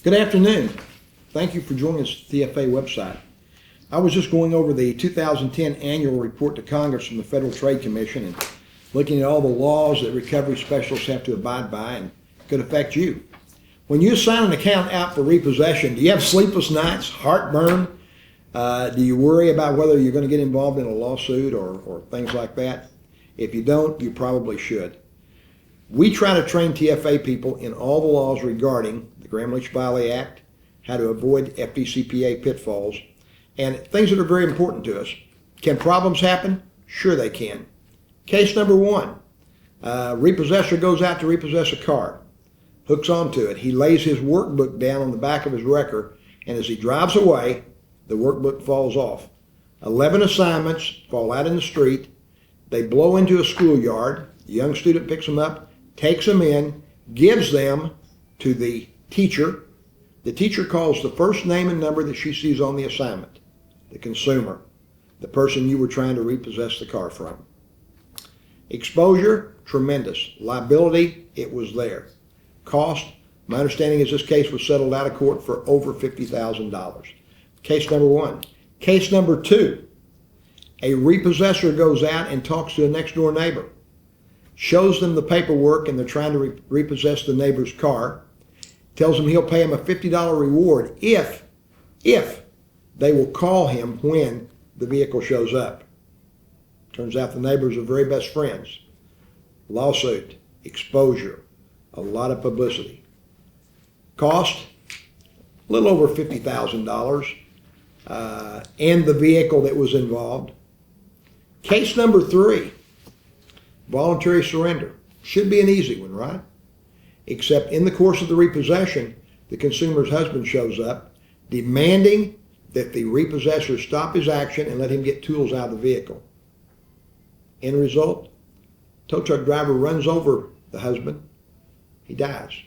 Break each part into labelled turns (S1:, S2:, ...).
S1: Good afternoon. Thank you for joining us at the TFA website. I was just going over the 2010 annual report to Congress from the Federal Trade Commission and looking at all the laws that recovery specialists have to abide by and could affect you. When you assign an account out for repossession, do you have sleepless nights, heartburn? Do you worry about whether you're going to get involved in a lawsuit or things like that? If you don't, you probably should. We try to train TFA people in all the laws regarding the Graham-Leach-Bliley Act, how to avoid FDCPA pitfalls, and things that are very important to us. Can problems happen? Sure they can. Case number one, repossessor goes out to repossess a car, hooks onto it. He lays his workbook down on the back of his wrecker, and as he drives away, the workbook falls off. 11 assignments fall out in the street. They blow into a schoolyard. The young student picks them up, takes them in, gives them to the teacher. The teacher calls the first name and number that she sees on the assignment, the consumer, the person you were trying to repossess the car from. Exposure, tremendous. Liability, it was there. Cost, my understanding is this case was settled out of court for over $50,000. Case number one. Case number two, a repossessor goes out and talks to a next door neighbor, shows them the paperwork and they're trying to repossess the neighbor's car, tells them he'll pay him a $50 reward if they will call him when the vehicle shows up. Turns out the neighbors are very best friends. Lawsuit, exposure, a lot of publicity. Cost, a little over $50,000, and the vehicle that was involved. Case number three, voluntary surrender. Should be an easy one, right? Except in the course of the repossession, the consumer's husband shows up demanding that the repossessor stop his action and let him get tools out of the vehicle. End result, tow truck driver runs over the husband. He dies.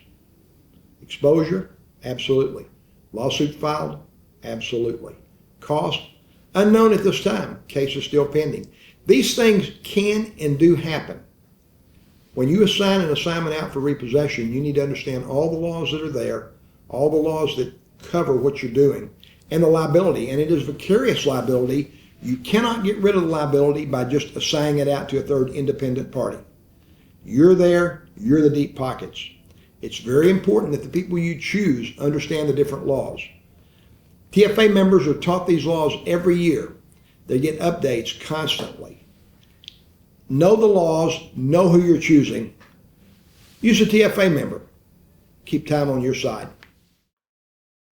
S1: Exposure? Absolutely. Lawsuit filed? Absolutely. Cost? Unknown at this time. Case is still pending. These things can and do happen. When you assign an assignment out for repossession, you need to understand all the laws that are there, all the laws that cover what you're doing, and the liability. And it is vicarious liability. You cannot get rid of the liability by just assigning it out to a third independent party. You're there, you're the deep pockets. It's very important that the people you choose understand the different laws. TFA members are taught these laws every year. They get updates constantly. Know the laws, know who you're choosing. Use a TFA member. Keep time on your side.